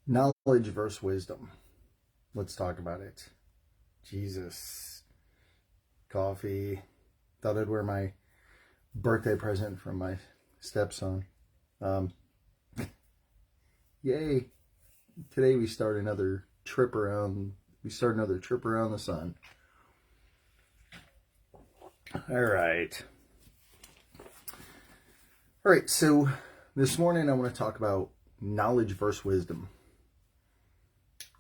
Knowledge versus wisdom. Let's talk about it. Jesus. Coffee. Thought I'd wear my birthday present from my stepson. Um, Yay. Today we start another trip around. We start another trip around the sun. All right. All right. So this morning I want to talk about knowledge versus wisdom.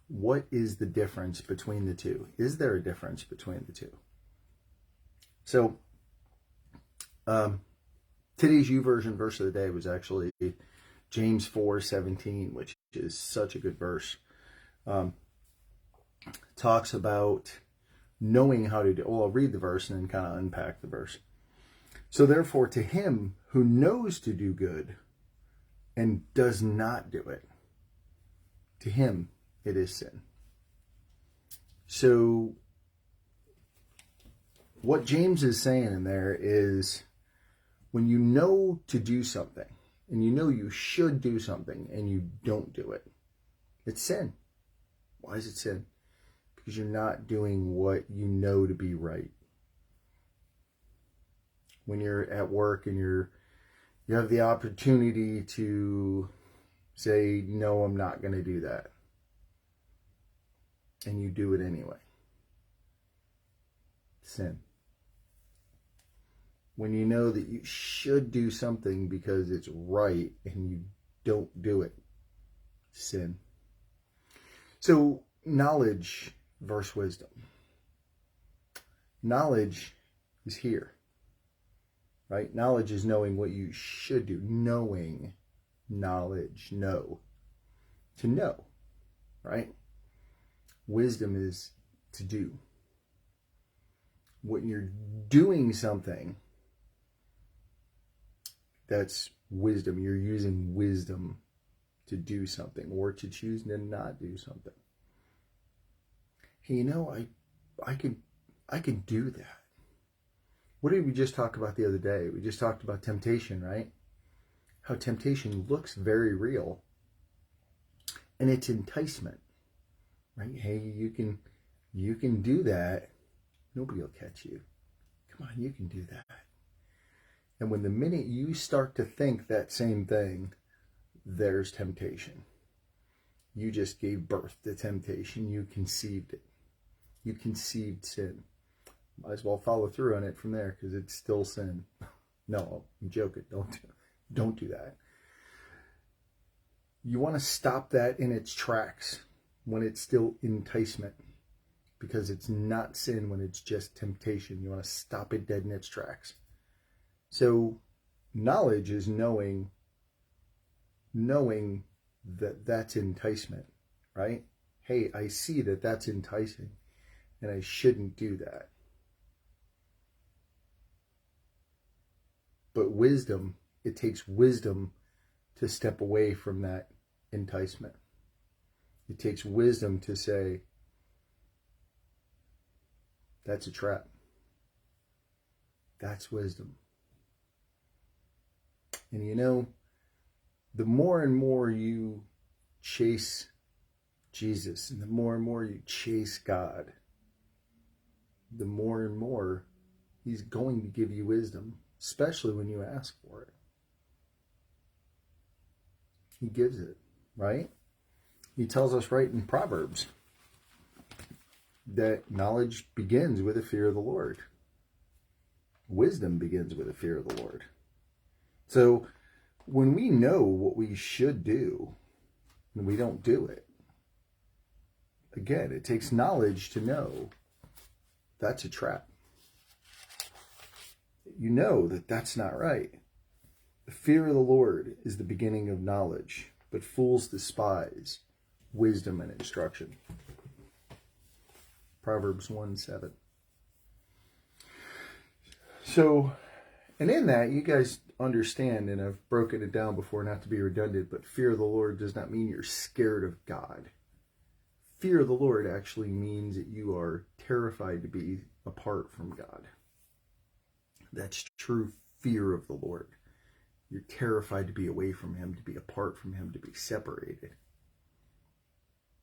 What is the difference between the two? Is there a difference between the two? So, today's YouVersion verse of the day was actually James 4:17, which is such a good verse. Talks about knowing how to do. Well, I'll read the verse and then kind of unpack the verse. So, therefore, to him who knows to do good and does not do it, to him it is sin. So what James is saying in there is when you know to do something and you know you should do something and you don't do it, it's sin. Why is it sin? Because you're not doing what you know to be right. When you're at work and you have the opportunity to say, no, I'm not going to do that. And you do it anyway. Sin. When you know that you should do something because it's right and you don't do it. Sin. So, knowledge versus wisdom. Knowledge is here. Right? Knowledge is knowing what you should do. Knowing. Knowledge. Know. To know. Right? Wisdom is to do. When you're doing something, that's wisdom. You're using wisdom to do something or to choose to not do something. Hey, you know, I could do that. What did we just talk about the other day? We just talked about temptation, right? How temptation looks very real. And it's enticement. Right? Hey, you can do that. Nobody will catch you. Come on, you can do that. And when the minute you start to think that same thing, there's temptation. You just gave birth to temptation. You conceived it. You conceived sin. Might as well follow through on it from there because it's still sin. No, I'm joking. Don't do that. You want to stop that in its tracks when it's still enticement, because it's not sin when it's just temptation. You want to stop it dead in its tracks. So knowledge is knowing that that's enticement, right? Hey, I see that that's enticing and I shouldn't do that. But wisdom, it takes wisdom to step away from that enticement. It takes wisdom to say, that's a trap. That's wisdom. And you know, the more and more you chase Jesus and the more you chase God, the more and more He's going to give you wisdom, especially when you ask for it. He gives it, right? He tells us right in Proverbs that knowledge begins with a fear of the Lord. Wisdom begins with a fear of the Lord. So when we know what we should do and we don't do it, again, it takes knowledge to know that's a trap. You know that that's not right. The fear of the Lord is the beginning of knowledge, but fools despise wisdom and instruction. Proverbs 1:7. So, and in that, you guys understand, and I've broken it down before not to be redundant, but fear of the Lord does not mean you're scared of God. Fear of the Lord actually means that you are terrified to be apart from God. That's true fear of the Lord. You're terrified to be away from Him, to be apart from Him, to be separated.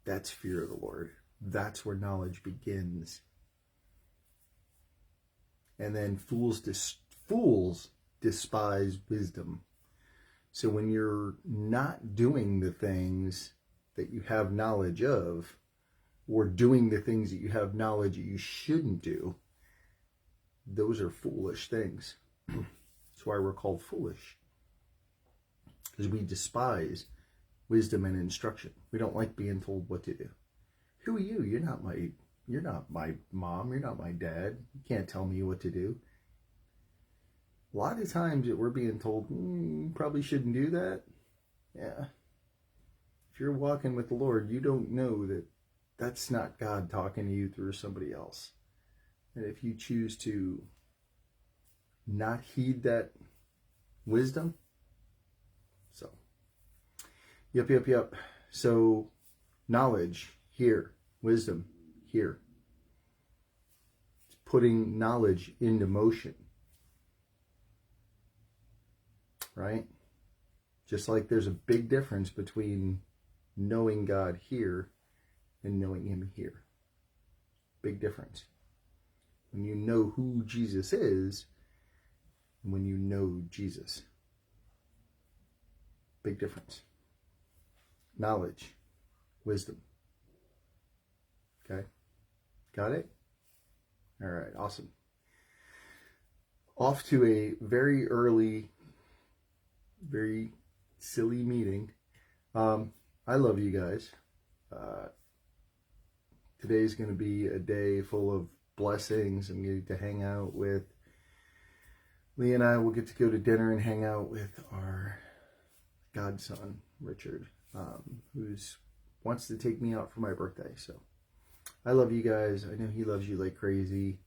That's fear of the Lord. That's where knowledge begins. And then fools despise wisdom. So when you're not doing the things that you have knowledge of, or doing the things that you have knowledge that you shouldn't do, those are foolish things. That's why we're called foolish. Because we despise wisdom and instruction. We don't like being told what to do. Who are you? You're not my mom. You're not my dad. You can't tell me what to do. A lot of times that we're being told, you probably shouldn't do that. Yeah. If you're walking with the Lord, you don't know that that's not God talking to you through somebody else. And if you choose to not heed that wisdom, so, yep. So, knowledge here, wisdom here. It's putting knowledge into motion. Right? Just like there's a big difference between knowing God here and knowing Him here. Big difference. When you know who Jesus is, and when you know Jesus. Big difference. Knowledge, wisdom. Okay? Got it? All right, awesome. Off to a very early, very silly meeting. I love you guys. Today's going to be a day full of blessings. I'm getting to hang out with Lee, and I will get to go to dinner and hang out with our godson, Richard, who wants to take me out for my birthday. So I love you guys. I know he loves you like crazy.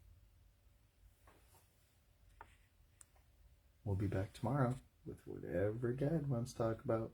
We'll be back tomorrow with whatever God wants to talk about.